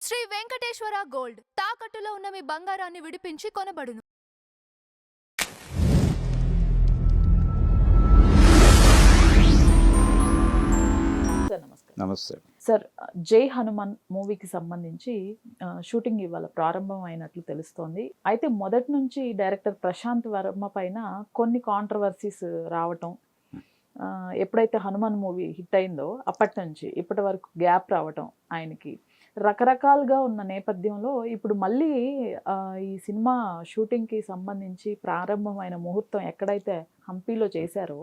Shri Venkateswara gold తాకట్టులో ఉన్న మీ బంగారాన్ని విడిపించి కొనబడును. సార్ నమస్తే. నమస్తే. సార్, జై హనుమాన్ మూవీకి సంబంధించి షూటింగ్ ఇవాళ ప్రారంభం అయినట్లు తెలుస్తోంది. అయితే మొదటి నుంచి డైరెక్టర్ ప్రశాంత్ వర్మ పైన కొన్ని కాంట్రవర్సీస్ రావటం, ఎప్పుడైతే హనుమాన్ మూవీ హిట్ అయిందో అప్పటి నుంచి ఇప్పటి వరకు గ్యాప్ రావటం, ఆయనకి రకరకాలుగా ఉన్న నేపథ్యంలో ఇప్పుడు మళ్ళీ ఈ సినిమా షూటింగ్కి సంబంధించి ప్రారంభమైన ముహూర్తం ఎక్కడైతే హంపీలో చేశారో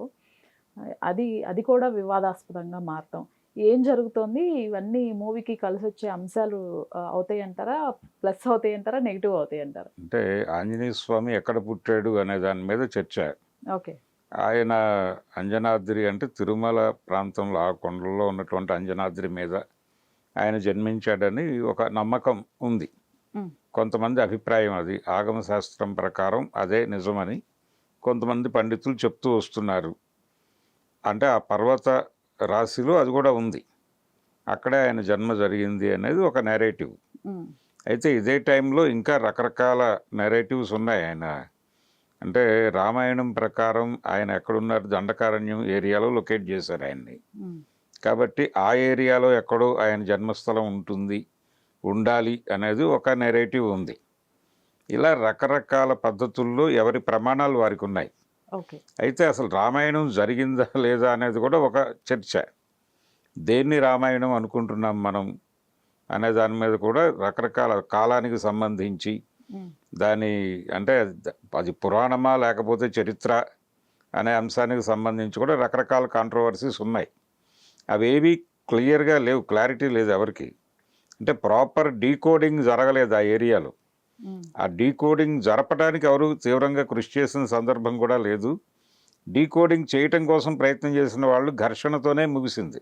అది కూడా వివాదాస్పదంగా మారటం, ఏం జరుగుతోంది? ఇవన్నీ మూవీకి కలిసి వచ్చే అంశాలు అవుతాయి అంటారా, ప్లస్ అవుతాయి అంటారా, నెగిటివ్ అవుతాయి అంటారా? అంటే ఆంజనేయ స్వామి ఎక్కడ పుట్టాడు అనే దాని మీద చర్చ. ఓకే. ఆయన అంజనాద్రి అంటే తిరుమల ప్రాంతంలో ఆ కొండల్లో ఉన్నటువంటి అంజనాద్రి మీద ఆయన జన్మించాడని ఒక నమ్మకం ఉంది. కొంతమంది అభిప్రాయం అది. ఆగమ శాస్త్రం ప్రకారం అదే నిజమని కొంతమంది పండితులు చెప్తూ వస్తున్నారు. అంటే ఆ పర్వత రాశిలో అది కూడా ఉంది, అక్కడే ఆయన జన్మ జరిగింది అనేది ఒక నెరేటివ్. అయితే ఇదే టైంలో ఇంకా రకరకాల నెరేటివ్స్ ఉన్నాయి. ఆయన అంటే రామాయణం ప్రకారం ఆయన ఎక్కడున్నారు, దండకారణ్యం ఏరియాలో లొకేట్ చేశారు ఆయన్ని. కాబట్టి ఆ ఏరియాలో ఎక్కడో ఆయన జన్మస్థలం ఉండాలి అనేది ఒక నెరేటివ్ ఉంది. ఇలా రకరకాల పద్ధతుల్లో ఎవరి ప్రమాణాలు వారికి ఉన్నాయి. అయితే అసలు రామాయణం జరిగిందా లేదా అనేది కూడా ఒక చర్చ. దేన్ని రామాయణం అనుకుంటున్నాం మనం అనే దాని మీద కూడా రకరకాల కాలానికి సంబంధించి దాని అంటే అది పురాణమా లేకపోతే చరిత్ర అనే అంశానికి సంబంధించి కూడా రకరకాల కాంట్రవర్సీస్ ఉన్నాయి. అవేవి క్లియర్గా లేవు, క్లారిటీ లేదు ఎవరికి. అంటే ప్రాపర్ డీకోడింగ్ జరగలేదు ఆ ఏరియాలో. ఆ డీకోడింగ్ జరపడానికి ఎవరు తీవ్రంగా కృషి చేసిన సందర్భం కూడా లేదు. డీకోడింగ్ చేయటం కోసం ప్రయత్నం చేసిన వాళ్ళు ఘర్షణతోనే ముగిసింది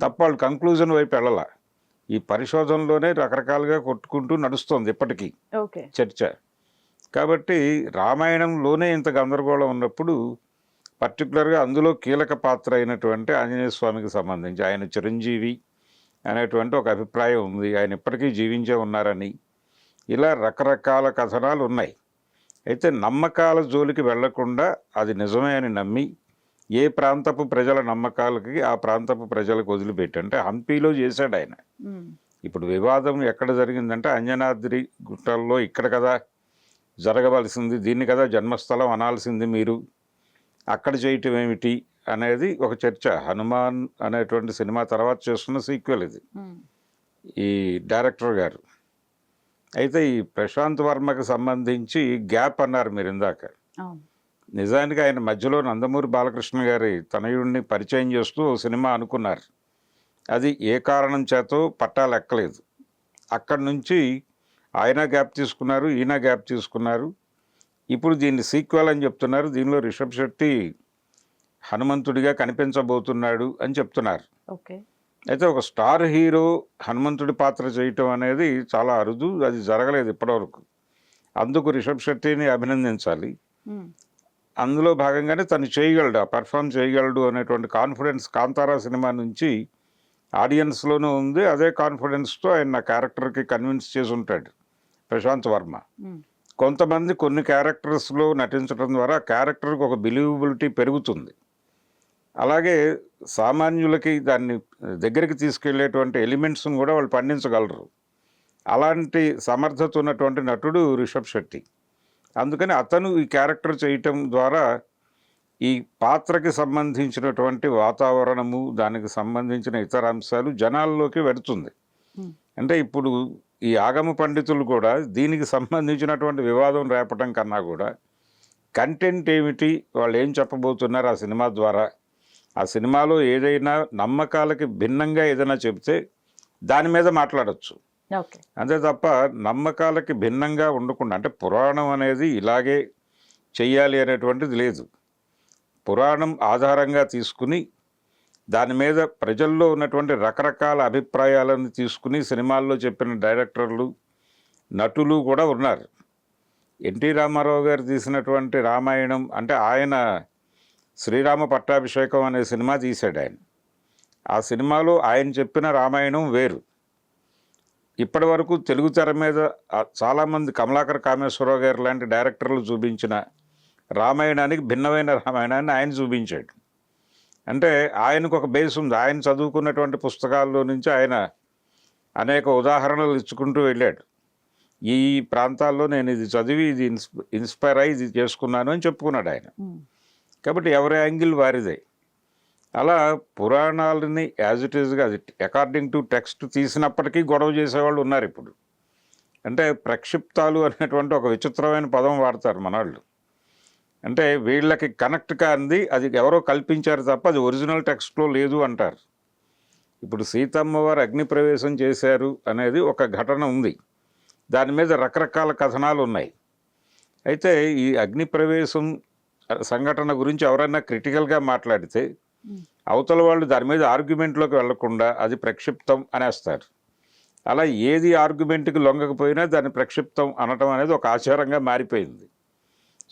తప్ప వాళ్ళు కంక్లూజన్ వైపు వెళ్ళాల. ఈ పరిశోధనలోనే రకరకాలుగా కొట్టుకుంటూ నడుస్తోంది ఇప్పటికీ చర్చ. కాబట్టి రామాయణంలోనే ఇంత గందరగోళం ఉన్నప్పుడు పర్టికులర్గా అందులో కీలక పాత్ర అయినటువంటి ఆంజనేయ స్వామికి సంబంధించి ఆయన చిరంజీవి అనేటువంటి ఒక అభిప్రాయం ఉంది. ఆయన ఇప్పటికీ జీవించే ఉన్నారని ఇలా రకరకాల కథనాలు ఉన్నాయి. అయితే నమ్మకాల జోలికి వెళ్లకుండా అది నిజమే అని నమ్మి ఏ ప్రాంతపు ప్రజల నమ్మకాలకి ఆ ప్రాంతపు ప్రజలకు వదిలిపెట్టి, అంటే హంపీలో చేశాడు ఆయన. ఇప్పుడు వివాదం ఎక్కడ జరిగిందంటే అంజనాద్రి గుట్టల్లో ఇక్కడ కదా జరగవలసింది, దీన్ని కదా జన్మస్థలం అనాల్సింది, మీరు అక్కడ చేయటం ఏమిటి అనేది ఒక చర్చ. హనుమాన్ అనేటువంటి సినిమా తర్వాత చేస్తున్న సీక్వెల్ ఇది ఈ డైరెక్టర్ గారు. అయితే ఈ ప్రశాంత్ వర్మకి సంబంధించి గ్యాప్ అన్నారు మీరు ఇందాక. నిజానికి ఆయన మధ్యలో నందమూరి బాలకృష్ణ గారి తనయుడిని పరిచయం చేస్తూ సినిమా అనుకున్నారు. అది ఏ కారణం చేతో పట్టాలెక్కలేదు. అక్కడి నుంచి ఆయన గ్యాప్ తీసుకున్నారు, ఈయన గ్యాప్ తీసుకున్నారు. ఇప్పుడు దీన్ని సీక్వెల్ అని చెప్తున్నారు. దీనిలో రిషబ్ శెట్టి హనుమంతుడిగా కనిపించబోతున్నాడు అని చెప్తున్నారు. అయితే ఒక స్టార్ హీరో హనుమంతుడి పాత్ర చేయటం అనేది చాలా అరుదు, అది జరగలేదు ఇప్పటివరకు. అందుకు రిషబ్ శెట్టిని అభినందించాలి. అందులో భాగంగానే తను చేయగలడు, పర్ఫామ్ చేయగలడు అనేటువంటి కాన్ఫిడెన్స్ కాంతారా సినిమా నుంచి ఆడియన్స్లోనూ ఉంది. అదే కాన్ఫిడెన్స్తో ఆయన క్యారెక్టర్కి కన్విన్స్ చేసి ఉంటాడు ప్రశాంత్ వర్మ. కొంతమంది కొన్ని క్యారెక్టర్స్లో నటించడం ద్వారా క్యారెక్టర్కి ఒక బిలీవబిలిటీ పెరుగుతుంది. అలాగే సామాన్యులకి దాన్ని దగ్గరికి తీసుకెళ్లేటువంటి ఎలిమెంట్స్ను కూడా వాళ్ళు పండించగలరు. అలాంటి సమర్థత ఉన్నటువంటి నటుడు రిషబ్ శెట్టి. అందుకని అతను ఈ క్యారెక్టర్ చేయటం ద్వారా ఈ పాత్రకి సంబంధించినటువంటి వాతావరణము, దానికి సంబంధించిన ఇతర అంశాలు జనాల్లోకి వెడుతుంది. అంటే ఇప్పుడు ఈ ఆగమ పండితులు కూడా దీనికి సంబంధించినటువంటి వివాదం రేపటం కన్నా కూడా కంటెంట్ ఏమిటి, వాళ్ళు ఏం చెప్పబోతున్నారు ఆ సినిమా ద్వారా, ఆ సినిమాలో ఏదైనా నమ్మకాలకి భిన్నంగా ఏదైనా చెప్తే దాని మీద మాట్లాడచ్చు. అంతే తప్ప నమ్మకాలకి భిన్నంగా ఉండకుండా, అంటే పురాణం అనేది ఇలాగే చెయ్యాలి అనేటువంటిది లేదు. పురాణం ఆధారంగా తీసుకుని దాని మీద ప్రజల్లో ఉన్నటువంటి రకరకాల అభిప్రాయాలను తీసుకుని సినిమాల్లో చెప్పిన డైరెక్టర్లు, నటులు కూడా ఉన్నారు. ఎన్టీ రామారావు గారు తీసినటువంటి రామాయణం అంటే ఆయన శ్రీరామ పట్టాభిషేకం అనే సినిమా తీశాడు ఆయన. ఆ సినిమాలో ఆయన చెప్పిన రామాయణం వేరు, ఇప్పటి వరకు తెలుగు తెర మీద చాలామంది కమలాకర్ కామేశ్వరరావు గారు లాంటి డైరెక్టర్లు చూపించిన రామాయణానికి భిన్నమైన రామాయణాన్ని ఆయన చూపించాడు. అంటే ఆయనకు ఒక బేస్ ఉంది. ఆయన చదువుకున్నటువంటి పుస్తకాల్లో నుంచి ఆయన అనేక ఉదాహరణలు ఇచ్చుకుంటూ వెళ్ళాడు. ఈ ప్రాంతాల్లో నేను ఇది చదివి ఇది ఇన్స్పైర్ అయ్యి ఇది చేసుకున్నాను అని చెప్పుకున్నాడు ఆయన. కాబట్టి ఎవరి యాంగిల్ వారిదే. అలా పురాణాలని యాజ్ ఇట్ ఈస్గా అది అకార్డింగ్ టు టెక్స్ట్ తీసినప్పటికీ గొడవ చేసేవాళ్ళు ఉన్నారు ఇప్పుడు. అంటే ప్రక్షిప్తాలు అనేటువంటి ఒక విచిత్రమైన పదం వాడతారు మనవాళ్ళు. అంటే వీళ్ళకి కనెక్ట్ కాంది అది ఎవరో కల్పించారు తప్ప అది ఒరిజినల్ టెక్స్ట్లో లేదు అంటారు. ఇప్పుడు సీతమ్మ వారు అగ్ని ప్రవేశం చేశారు అనేది ఒక ఘటన ఉంది. దాని మీద రకరకాల కథనాలు ఉన్నాయి. అయితే ఈ అగ్ని ప్రవేశం సంఘటన గురించి ఎవరైనా క్రిటికల్గా మాట్లాడితే అవతల వాళ్ళు దాని మీద ఆర్గ్యుమెంట్లోకి వెళ్లకుండా అది ప్రక్షిప్తం అనేస్తారు. అలా ఏది ఆర్గ్యుమెంట్కి లొంగకపోయినా దాన్ని ప్రక్షిప్తం అనటం అనేది ఒక ఆచారంగా మారిపోయింది.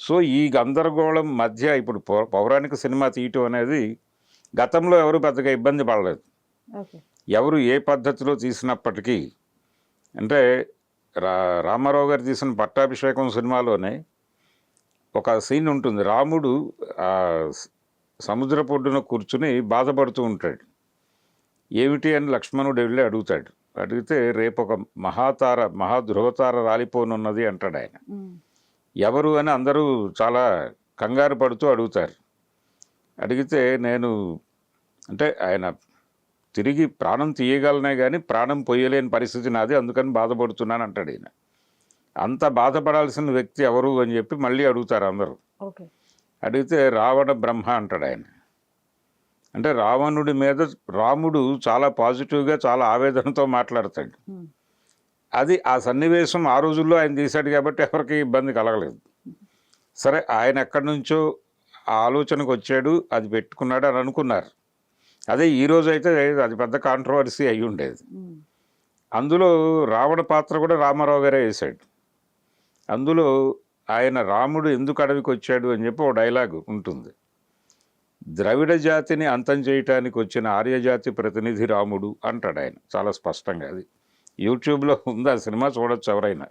సో ఈ గందరగోళం మధ్య ఇప్పుడు పౌరాణిక సినిమా తీయటం అనేది గతంలో ఎవరు పెద్దగా ఇబ్బంది పడలేదు. ఎవరు ఏ పద్ధతిలో తీసినప్పటికీ అంటే రామారావు గారు తీసిన పట్టాభిషేకం సినిమాలోనే ఒక సీన్ ఉంటుంది. రాముడు సముద్ర పొడ్డున కూర్చుని బాధపడుతూ ఉంటాడు. ఏమిటి అని లక్ష్మణుడు వెళ్ళి అడుగుతాడు. అడిగితే రేపు ఒక మహాధృవతార రాలిపోనున్నది అంటాడు ఆయన. ఎవరు అని అందరూ చాలా కంగారు పడుతూ అడుగుతారు. అడిగితే నేను అంటే ఆయన తిరిగి ప్రాణం తీయగలనే కానీ ప్రాణం పొయ్యలేని పరిస్థితి నాది, అందుకని బాధపడుతున్నాను అంటాడు ఆయన. అంత బాధపడాల్సిన వ్యక్తి ఎవరు అని చెప్పి మళ్ళీ అడుగుతారు అందరూ. అడిగితే రావణ బ్రహ్మ అంటాడు ఆయన. అంటే రావణుడి మీద రాముడు చాలా పాజిటివ్గా చాలా ఆవేదనతో మాట్లాడతాడు. అది ఆ సన్నివేశం ఆ రోజుల్లో ఆయన తీశాడు కాబట్టి ఎవరికి ఇబ్బంది కలగలేదు. సరే ఆయన ఎక్కడి నుంచో ఆ ఆలోచనకు వచ్చాడు, అది పెట్టుకున్నాడు అని అనుకున్నారు. అదే ఈరోజు అయితే అది పెద్ద కాంట్రవర్సీ అయి ఉండేది. అందులో రావణ పాత్ర కూడా రామారావు గారే వేశాడు. అందులో ఆయన రాముడు ఎందుకు అడవికి వచ్చాడు అని చెప్పి ఒక డైలాగ్ ఉంటుంది. ద్రవిడ జాతిని అంతం చేయటానికి వచ్చిన ఆర్యజాతి ప్రతినిధి రాముడు అంటాడు ఆయన చాలా స్పష్టంగా. అది యూట్యూబ్లో ఉంది, ఆ సినిమా చూడొచ్చు ఎవరైనా.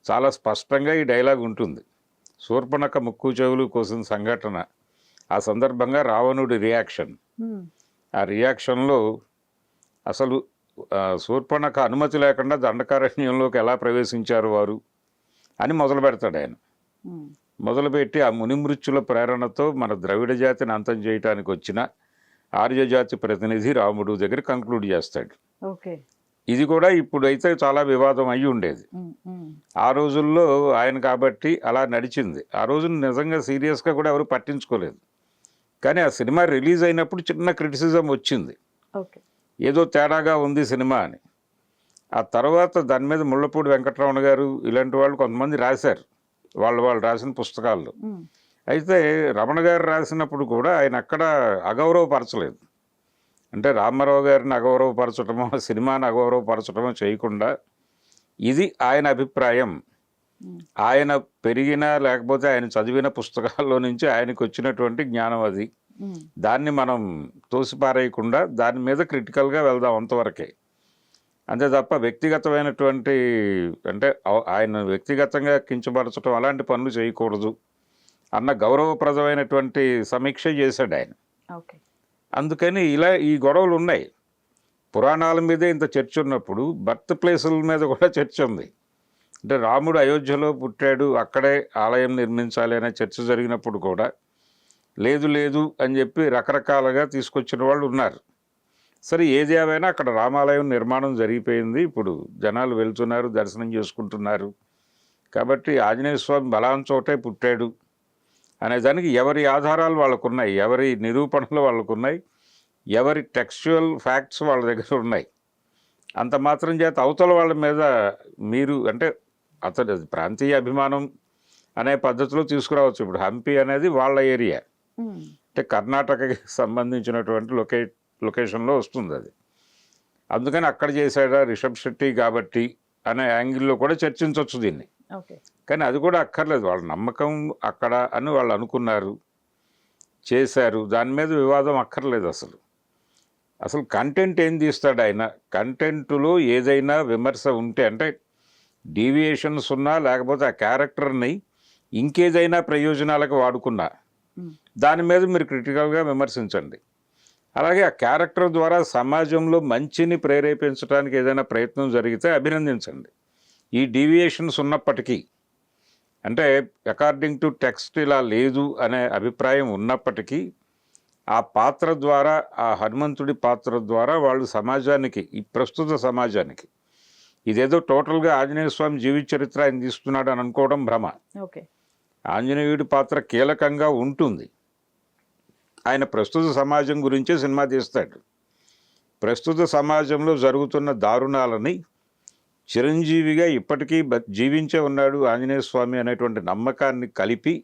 చాలా స్పష్టంగా ఈ డైలాగ్ ఉంటుంది. శూర్పణఖ ముక్కు చెవులు కోసిన సంఘటన, ఆ సందర్భంగా రావణుడి రియాక్షన్. ఆ రియాక్షన్లో అసలు శూర్పణఖ అనుమతి లేకుండా దండకారణ్యంలోకి ఎలా ప్రవేశించారు వారు అని మొదలు పెడతాడు ఆయన. మొదలుపెట్టి ఆ మునిమృత్యుల ప్రేరణతో మన ద్రవిడ జాతిని అంతం చేయడానికి వచ్చిన ఆర్యజాతి ప్రతినిధి రాముడు దగ్గర కంక్లూడ్ చేస్తాడు. ఇది కూడా ఇప్పుడైతే చాలా వివాదం అయ్యి ఉండేది. ఆ రోజుల్లో ఆయన కాబట్టి అలా నడిచింది. ఆ రోజు నిజంగా సీరియస్గా కూడా ఎవరు పట్టించుకోలేదు. కానీ ఆ సినిమా రిలీజ్ అయినప్పుడు చిన్న క్రిటిసిజం వచ్చింది, ఏదో తేడాగా ఉంది సినిమా అని. ఆ తర్వాత దాని మీద ముళ్ళపూడి వెంకటరమణ గారు ఇలాంటి వాళ్ళు కొంతమంది రాశారు వాళ్ళు రాసిన పుస్తకాల్లో. అయితే రమణ గారు రాసినప్పుడు కూడా ఆయన అక్కడ అగౌరవపరచలేదు. అంటే రామారావు గారిని అగౌరవపరచటమో సినిమాని అగౌరవపరచటమో చేయకుండా ఇది ఆయన అభిప్రాయం, ఆయన పెరిగిన లేకపోతే ఆయన చదివిన పుస్తకాల్లో నుంచి ఆయనకు వచ్చినటువంటి జ్ఞానం అది, దాన్ని మనం తోసిపారేయకుండా దాని మీద క్రిటికల్గా వెళ్దాం అంతవరకే. అంతే తప్ప వ్యక్తిగతమైనటువంటి అంటే ఆయన వ్యక్తిగతంగా కించపరచడం అలాంటి పనులు చేయకూడదు అన్న గౌరవప్రదమైనటువంటి సమీక్ష చేశాడు ఆయన. అందుకని ఇలా ఈ గొడవలు ఉన్నాయి. పురాణాల మీదే ఇంత చర్చ ఉన్నప్పుడు బర్త్ ప్లేసుల మీద కూడా చర్చ ఉంది. అంటే రాముడు అయోధ్యలో పుట్టాడు, అక్కడే ఆలయం నిర్మించాలి అనే చర్చ జరిగినప్పుడు కూడా లేదు అని చెప్పి రకరకాలుగా తీసుకొచ్చిన వాళ్ళు ఉన్నారు. సరే ఏది ఏమైనా అక్కడ రామాలయం నిర్మాణం జరిగిపోయింది. ఇప్పుడు జనాలు వెళ్తున్నారు, దర్శనం చేసుకుంటున్నారు. కాబట్టి ఆంజనేయ స్వామి బలాన్ చోటే పుట్టాడు అనేదానికి ఎవరి ఆధారాలు వాళ్ళకున్నాయి, ఎవరి నిరూపణలు వాళ్ళకున్నాయి, ఎవరి టెక్స్చువల్ ఫ్యాక్ట్స్ వాళ్ళ దగ్గర ఉన్నాయి. అంత మాత్రం చేత అవతల వాళ్ళ మీద మీరు అంటే అతడు ప్రాంతీయ అభిమానం అనే పద్ధతిలో తీసుకురావచ్చు. ఇప్పుడు హంపి అనేది వాళ్ళ ఏరియా, అంటే కర్ణాటకకి సంబంధించినటువంటి లొకేషన్లో వస్తుంది అది. అందుకని అక్కడ చేశాడా రిషబ్ శెట్టి కాబట్టి అనే యాంగిల్లో కూడా చర్చించవచ్చు దీన్ని. కానీ అది కూడా అక్కర్లేదు, వాళ్ళ నమ్మకం అక్కడ అని వాళ్ళు అనుకున్నారు, చేశారు, దాని మీద వివాదం అక్కర్లేదు అసలు. అసలు కంటెంట్ ఏం తీస్తాడు ఆయన? కంటెంట్లో ఏదైనా విమర్శ ఉంటే, అంటే డీవియేషన్స్ ఉన్నా, లేకపోతే ఆ క్యారెక్టర్ని ఇంకేదైనా ప్రయోజనాలకు వాడుకున్నా దాని మీద మీరు క్రిటికల్గా విమర్శించండి. అలాగే ఆ క్యారెక్టర్ ద్వారా సమాజంలో మంచిని ప్రేరేపించడానికి ఏదైనా ప్రయత్నం జరిగితే అభినందించండి. ఈ డీవియేషన్స్ ఉన్నప్పటికీ, అంటే అకార్డింగ్ టు టెక్స్ట్ ఇలా లేదు అనే అభిప్రాయం ఉన్నప్పటికీ, ఆ పాత్ర ద్వారా, ఆ హనుమంతుడి పాత్ర ద్వారా వాళ్ళు సమాజానికి, ఈ ప్రస్తుత సమాజానికి, ఇదేదో టోటల్గా ఆంజనేయ స్వామి జీవిత చరిత్ర ఆయన తీస్తున్నాడు అని అనుకోవడం భ్రమ. ఓకే. ఆంజనేయుడి పాత్ర కీలకంగా ఉంటుంది. ఆయన ప్రస్తుత సమాజం గురించే సినిమా తీస్తాడు. ప్రస్తుత సమాజంలో జరుగుతున్న దారుణాలని చిరంజీవిగా ఇప్పటికీ జీవించే ఉన్నాడు ఆంజనేయ స్వామి అనేటువంటి నమ్మకాన్ని కలిపి,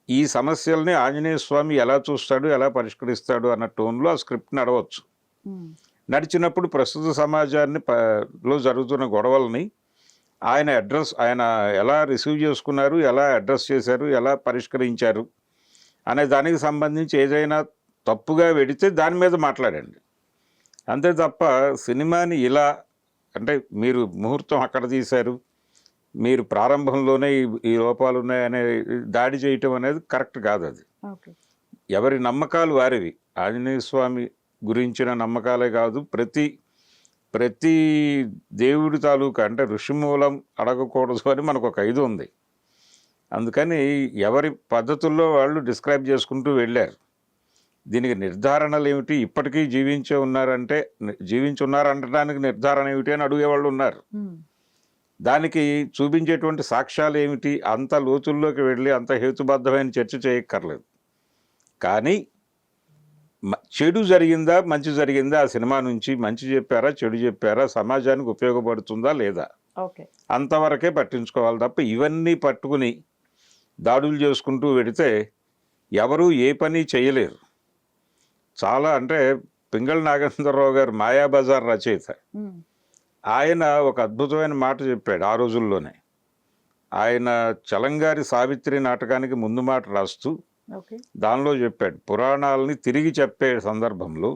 ఈ సమస్యల్ని ఆంజనేయ స్వామి ఎలా చూస్తాడు, ఎలా పరిష్కరిస్తాడు అన్న టోన్లో ఆ స్క్రిప్ట్ నడవచ్చు. నడిచినప్పుడు ప్రస్తుత సమాజాన్ని లో జరుగుతున్న గొడవల్ని ఆయన ఎలా రిసీవ్ చేసుకున్నారు, ఎలా అడ్రస్ చేశారు, ఎలా పరిష్కరించారు అనే దానికి సంబంధించి ఏదైనా తప్పుగా వెడితే దాని మీద మాట్లాడండి. అంతే తప్ప సినిమాని ఇలా, అంటే మీరు ముహూర్తం అక్కడ తీశారు, మీరు ప్రారంభంలోనే ఈ లోపాలు ఉన్నాయనే దాడి చేయటం అనేది కరెక్ట్ కాదు. అది ఎవరి నమ్మకాలు వారివి. ఆంజనేయ స్వామి గురించిన నమ్మకాలే కాదు, ప్రతి దేవుడి తాలూకా, అంటే ఋషిమూలం అడగకూడదు అని మనకు ఒక ఇది ఉంది. అందుకని ఎవరి పద్ధతుల్లో వాళ్ళు డిస్క్రైబ్ చేసుకుంటూ వెళ్ళారు. దీనికి నిర్ధారణలు ఏమిటి, ఇప్పటికీ జీవించి ఉన్నారంటడానికి నిర్ధారణ ఏమిటి అని అడిగేవాళ్ళు ఉన్నారు. దానికి చూపించేటువంటి సాక్ష్యాలు ఏమిటి, అంత లోతుల్లోకి వెళ్ళి అంత హేతుబద్ధమైన చర్చ చేయక్కర్లేదు. కానీ చెడు జరిగిందా, మంచి జరిగిందా, ఆ సినిమా నుంచి మంచి చెప్పారా, చెడు చెప్పారా, సమాజానికి ఉపయోగపడుతుందా లేదా, అంతవరకే పట్టించుకోవాలి తప్ప ఇవన్నీ పట్టుకుని దాడులు చేసుకుంటూ వెడితే ఎవరూ ఏ పని చేయలేరు. చాలా, అంటే పింగళ నాగేంద్రరావు గారు మాయాబజార్ రచయిత, ఆయన ఒక అద్భుతమైన మాట చెప్పాడు ఆ రోజుల్లోనే. ఆయన చలంగారి సావిత్రి నాటకానికి ముందు మాట రాస్తూ దానిలో చెప్పాడు, పురాణాలని తిరిగి చెప్పే సందర్భంలో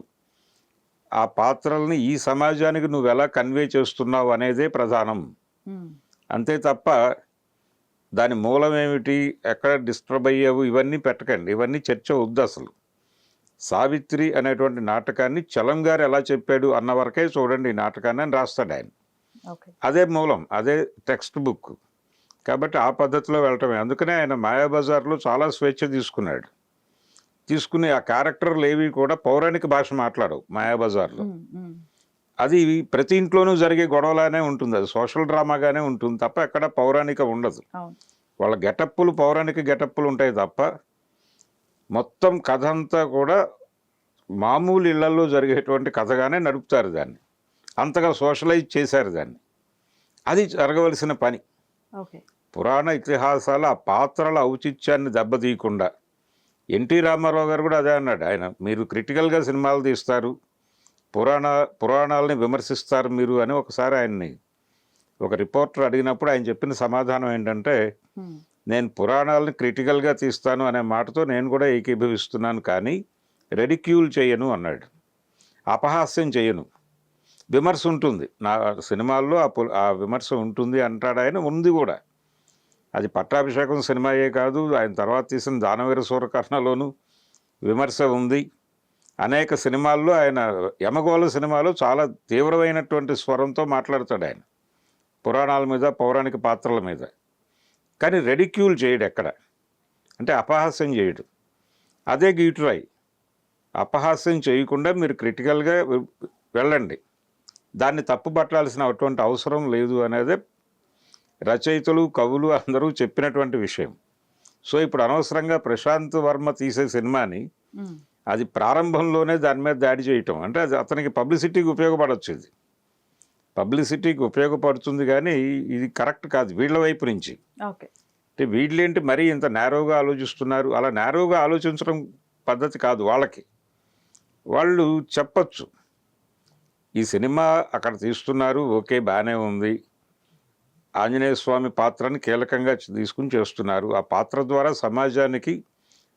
ఆ పాత్రల్ని ఈ సమాజానికి నువ్వు ఎలా కన్వే చేస్తున్నావు అనేదే ప్రధానం. అంతే తప్ప దాని మూలం ఏమిటి, ఎక్కడ డిస్టర్బ్ అయ్యావు, ఇవన్నీ పెట్టకండి, ఇవన్నీ చర్చ వద్దు అసలు. సావిత్రి అనేటువంటి నాటకాన్ని చలం గారు ఎలా చెప్పాడు అన్న వరకే చూడండి ఈ నాటకాన్ని అని రాస్తాడు ఆయన. అదే మూలం, అదే టెక్స్ట్ బుక్. కాబట్టి ఆ పద్ధతిలో వెళ్ళటమే. అందుకనే ఆయన మాయాబజార్లో చాలా స్వేచ్ఛ తీసుకుని ఆ క్యారెక్టర్లు ఏవి కూడా పౌరాణిక భాష మాట్లాడవు మాయాబజార్లో. అది ప్రతి ఇంట్లోనూ జరిగే గొడవలానే ఉంటుంది, అది సోషల్ డ్రామాగానే ఉంటుంది తప్ప ఎక్కడ పౌరాణిక ఉండదు. వాళ్ళ గెటప్పులు పౌరాణిక గెటప్పులు ఉంటాయి తప్ప మొత్తం కథ అంతా కూడా మామూలు ఇళ్లలో జరిగేటువంటి కథగానే నడుపుతారు దాన్ని. అంతగా సోషలైజ్ చేశారు దాన్ని. అది జరగవలసిన పని. పురాణ ఇతిహాసాల ఆ పాత్రల ఔచిత్యాన్ని దెబ్బతీయకుండా, ఎన్టీ రామారావు గారు కూడా అదే అన్నాడు. ఆయన, మీరు క్రిటికల్గా సినిమాలు తీస్తారు, పురాణాలని విమర్శిస్తారు మీరు అని ఒకసారి ఆయన్ని ఒక రిపోర్టర్ అడిగినప్పుడు ఆయన చెప్పిన సమాధానం ఏంటంటే, నేను పురాణాలని క్రిటికల్గా తీస్తాను అనే మాటతో నేను కూడా ఏకీభవిస్తున్నాను, కానీ రెడిక్యూల్ చేయను అన్నాడు. అపహాస్యం చేయను. విమర్శ ఉంటుంది నా సినిమాల్లో, ఆ విమర్శ ఉంటుంది అంటాడు ఆయన. ఉంది కూడా. అది పట్టాభిషేకం సినిమాయే కాదు, ఆయన తర్వాత తీసిన దానవీర సూరకర్ణలోనూ విమర్శ ఉంది. అనేక సినిమాల్లో ఆయన, యమగోళ సినిమాలో చాలా తీవ్రమైనటువంటి స్వరంతో మాట్లాడతాడు ఆయన పురాణాల మీద, పౌరాణిక పాత్రల మీద. కానీ రెడిక్యూల్ చేయడు ఎక్కడ, అంటే అపహాస్యం చేయడు. అదే గీటురాయి. అపహాస్యం చేయకుండా మీరు క్రిటికల్గా వెళ్ళండి, దాన్ని తప్పుపట్టాల్సిన అటువంటి అవసరం లేదు అనేదే రచయితలు, కవులు అందరూ చెప్పినటువంటి విషయం. సో ఇప్పుడు అనవసరంగా ప్రశాంత్ వర్మ తీసే సినిమాని అది ప్రారంభంలోనే దాని మీద దాడి చేయటం, అంటే అది అతనికి పబ్లిసిటీకి ఉపయోగపడవచ్చు. ఇది పబ్లిసిటీకి ఉపయోగపడుతుంది కానీ ఇది కరెక్ట్ కాదు వీళ్ళ వైపు నుంచి. అంటే వీళ్ళేంటి మరీ ఇంత నేరోగా ఆలోచిస్తున్నారు, అలా నేరోగా ఆలోచించడం పద్ధతి కాదు వాళ్ళకి. వాళ్ళు చెప్పచ్చు, ఈ సినిమా అక్కడ తీస్తున్నారు, ఓకే బాగానే ఉంది, ఆంజనేయ స్వామి పాత్రని కీలకంగా తీసుకుని చేస్తున్నారు, ఆ పాత్ర ద్వారా సమాజానికి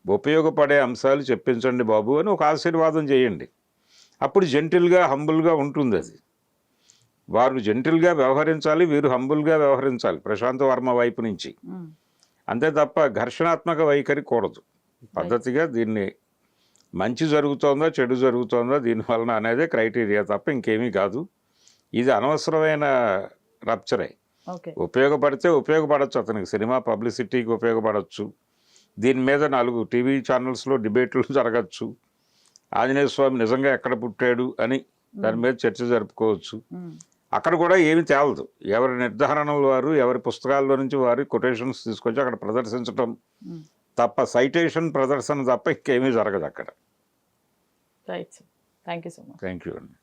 ఉపయోగపడే అంశాలు చెప్పించండి బాబు అని ఒక ఆశీర్వాదం చేయండి. అప్పుడు జెంటిల్గా హంబుల్గా ఉంటుంది అది. వారు జెంటిల్గా వ్యవహరించాలి, వీరు హంబుల్గా వ్యవహరించాలి ప్రశాంత్ వర్మ వైపు నుంచి. అంతే తప్ప ఘర్షణాత్మక వైఖరి కూడదు. పద్ధతిగా దీన్ని మంచి జరుగుతోందా చెడు జరుగుతోందా దీనివలన అనేదే క్రైటీరియా తప్ప ఇంకేమీ కాదు. ఇది అనవసరమైన రప్చరే. ఓకే. ఉపయోగపడితే ఉపయోగపడవచ్చు, అతనికి సినిమా పబ్లిసిటీకి ఉపయోగపడవచ్చు, దీని మీద 4 టీవీ ఛానల్స్లో డిబేట్లు జరగచ్చు, ఆంజనేయ స్వామి నిజంగా ఎక్కడ పుట్టాడు అని దాని మీద చర్చ జరుపుకోవచ్చు. అక్కడ కూడా ఏమి తేలదు. ఎవరి నిర్ధారణలు వారు, ఎవరి పుస్తకాల్లో నుంచి వారి కొటేషన్స్ తీసుకొచ్చి అక్కడ ప్రదర్శించడం తప్ప, సైటేషన్ ప్రదర్శన తప్ప ఇంకేమీ జరగదు అక్కడ. Right sir, thank you so much. Thank you అండి.